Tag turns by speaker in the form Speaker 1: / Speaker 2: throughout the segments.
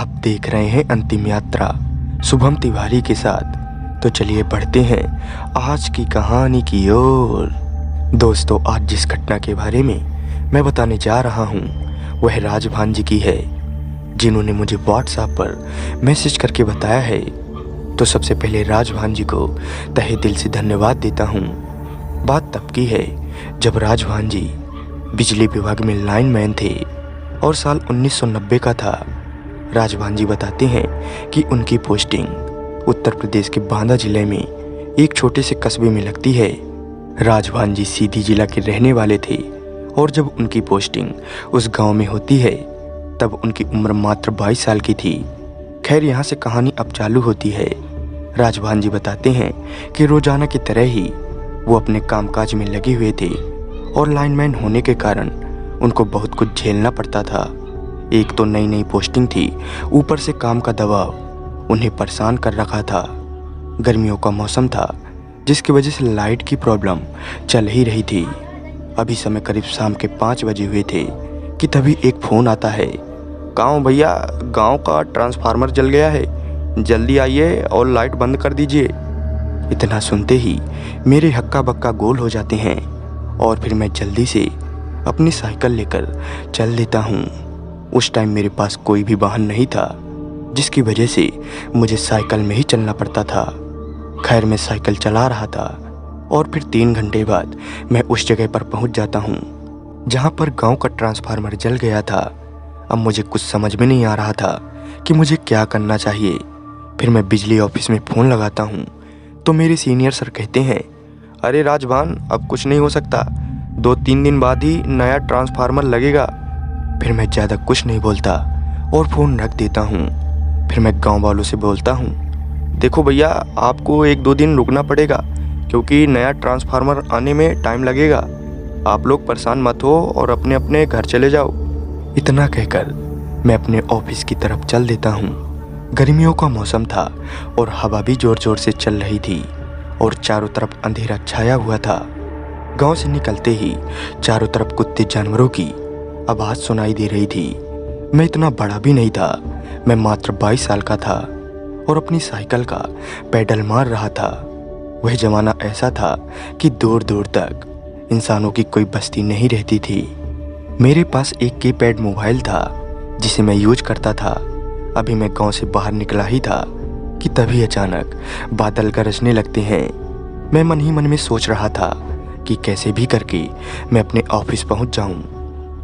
Speaker 1: आप देख रहे हैं अंतिम यात्रा शुभम तिवारी के साथ। तो चलिए बढ़ते हैं आज की कहानी की ओर। दोस्तों, आज जिस घटना के बारे में मैं बताने जा रहा हूँ वह राज भांजी की है, जिन्होंने मुझे व्हाट्सएप पर मैसेज करके बताया है। तो सबसे पहले राज भांजी को तहे दिल से धन्यवाद देता हूँ। बात तब की है जब राज भांजी बिजली विभाग में लाइनमैन थे और साल 1990 का था। राज भांजी बताते हैं कि उनकी पोस्टिंग उत्तर प्रदेश के बांदा जिले में एक छोटे से कस्बे में लगती है। राज भांजी सीधी जिला के रहने वाले थे और जब उनकी पोस्टिंग उस गांव में होती है तब उनकी उम्र मात्र 22 साल की थी। खैर, यहाँ से कहानी अब चालू होती है। राज भांजी बताते हैं कि रोजाना की तरह ही वो अपने कामकाज में लगे हुए थे और लाइनमैन होने के कारण उनको बहुत कुछ झेलना पड़ता था। एक तो नई नई पोस्टिंग थी, ऊपर से काम का दबाव उन्हें परेशान कर रखा था। गर्मियों का मौसम था जिसकी वजह से लाइट की प्रॉब्लम चल ही रही थी। अभी समय करीब शाम के 5 बजे हुए थे कि तभी एक फ़ोन आता है। गाँव भैया, गाँव का ट्रांसफार्मर जल गया है, जल्दी आइए और लाइट बंद कर दीजिए। इतना सुनते ही मेरे हक्का बक्का गोल हो जाते हैं और फिर मैं जल्दी से अपनी साइकिल लेकर चल देता हूँ। उस टाइम मेरे पास कोई भी वाहन नहीं था, जिसकी वजह से मुझे साइकिल में ही चलना पड़ता था। खैर, मैं साइकिल चला रहा था और फिर 3 घंटे बाद मैं उस जगह पर पहुँच जाता हूँ जहाँ पर गांव का ट्रांसफार्मर जल गया था। अब मुझे कुछ समझ में नहीं आ रहा था कि मुझे क्या करना चाहिए। फिर मैं बिजली ऑफिस में फ़ोन लगाता हूँ तो मेरे सीनियर सर कहते हैं, अरे राजभान, अब कुछ नहीं हो सकता, 2-3 दिन बाद ही नया ट्रांसफार्मर लगेगा। फिर मैं ज़्यादा कुछ नहीं बोलता और फ़ोन रख देता हूँ। फिर मैं गांव वालों से बोलता हूँ, देखो भैया, आपको 1-2 दिन रुकना पड़ेगा क्योंकि नया ट्रांसफार्मर आने में टाइम लगेगा। आप लोग परेशान मत हो और अपने अपने घर चले जाओ। इतना कहकर मैं अपने ऑफिस की तरफ चल देता हूँ। गर्मियों का मौसम था और हवा भी ज़ोर ज़ोर से चल रही थी और चारों तरफ अंधेरा छाया हुआ था। गांव से निकलते ही चारों तरफ कुत्ते जानवरों की आवाज़ सुनाई दे रही थी। मैं इतना बड़ा भी नहीं था, मैं मात्र 22 साल का था और अपनी साइकिल का पैडल मार रहा था। वह ज़माना ऐसा था कि दूर दूर तक इंसानों की कोई बस्ती नहीं रहती थी। मेरे पास एक कीपैड मोबाइल था जिसे मैं यूज करता था। अभी मैं गांव से बाहर निकला ही था कि तभी अचानक बादल गरजने लगते हैं। मैं मन ही मन में सोच रहा था कि कैसे भी करके मैं अपने ऑफिस पहुंच जाऊं।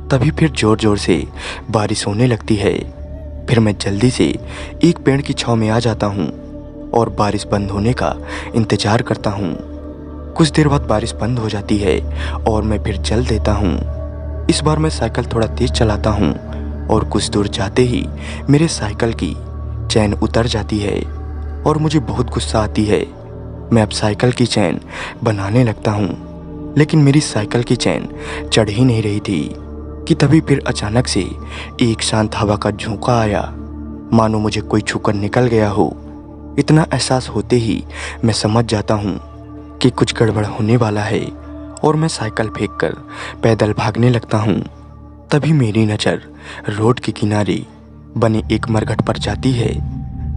Speaker 1: तभी फिर ज़ोर ज़ोर से बारिश होने लगती है। फिर मैं जल्दी से एक पेड़ की छांव में आ जाता हूं और बारिश बंद होने का इंतज़ार करता हूं। कुछ देर बाद बारिश बंद हो जाती है और मैं फिर चल देता हूं। इस बार मैं साइकिल थोड़ा तेज़ चलाता हूं और कुछ दूर जाते ही मेरे साइकिल की चैन उतर जाती है और मुझे बहुत गुस्सा आती है। मैं अब साइकिल की चैन बनाने लगता हूँ, लेकिन मेरी साइकिल की चैन चढ़ ही नहीं रही थी कि तभी फिर अचानक से एक शांत हवा का झोंका आया, मानो मुझे कोई छूकर निकल गया हो। इतना एहसास होते ही मैं समझ जाता हूँ कि कुछ गड़बड़ होने वाला है और मैं साइकिल फेंककर पैदल भागने लगता हूँ। तभी मेरी नज़र रोड के किनारे बने एक मरघट पर जाती है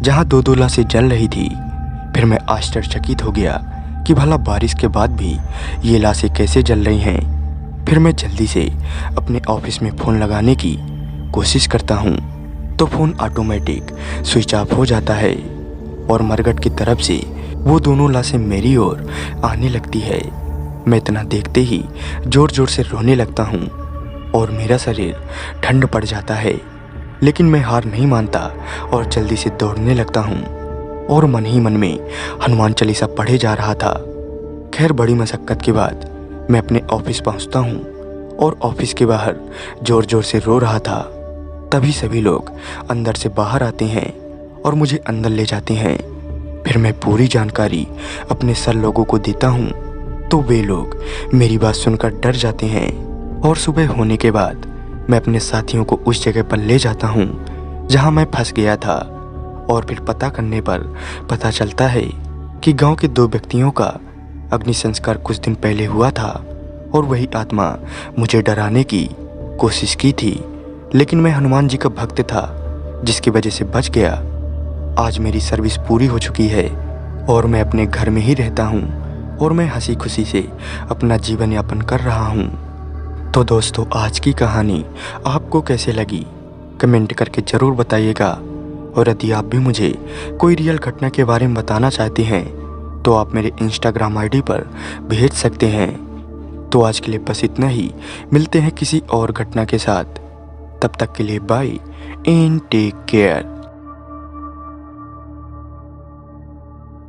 Speaker 1: जहाँ 2 लाशें जल रही थी। फिर मैं आश्चर्यचकित हो गया कि भला बारिश के बाद भी ये लाशें कैसे जल रही हैं। फिर मैं जल्दी से अपने ऑफिस में फ़ोन लगाने की कोशिश करता हूँ तो फ़ोन ऑटोमेटिक स्विच ऑफ हो जाता है और मरघट की तरफ से वो दोनों लाशें मेरी ओर आने लगती है। मैं इतना देखते ही ज़ोर ज़ोर से रोने लगता हूँ और मेरा शरीर ठंड पड़ जाता है। लेकिन मैं हार नहीं मानता और जल्दी से दौड़ने लगता हूँ और मन ही मन में हनुमान चालीसा पढ़े जा रहा था। खैर, बड़ी मशक्क़त के बाद मैं अपने ऑफिस पहुँचता हूँ और ऑफिस के बाहर ज़ोर ज़ोर से रो रहा था। तभी सभी लोग अंदर से बाहर आते हैं और मुझे अंदर ले जाते हैं। फिर मैं पूरी जानकारी अपने सर लोगों को देता हूँ तो वे लोग मेरी बात सुनकर डर जाते हैं और सुबह होने के बाद मैं अपने साथियों को उस जगह पर ले जाता हूँ जहाँ मैं फंस गया था। और फिर पता करने पर पता चलता है कि गांव के 2 व्यक्तियों का अग्नि संस्कार कुछ दिन पहले हुआ था और वही आत्मा मुझे डराने की कोशिश की थी। लेकिन मैं हनुमान जी का भक्त था जिसकी वजह से बच गया। आज मेरी सर्विस पूरी हो चुकी है और मैं अपने घर में ही रहता हूँ और मैं हंसी खुशी से अपना जीवन यापन कर रहा हूँ। तो दोस्तों, आज की कहानी आपको कैसे लगी कमेंट करके ज़रूर बताइएगा। और यदि आप भी मुझे कोई रियल घटना के बारे में बताना चाहते हैं तो आप मेरे इंस्टाग्राम आईडी पर भेज सकते हैं। तो आज के लिए बस इतना ही। मिलते हैं किसी और घटना के साथ। तब तक के लिए बाय एंड टेक केयर।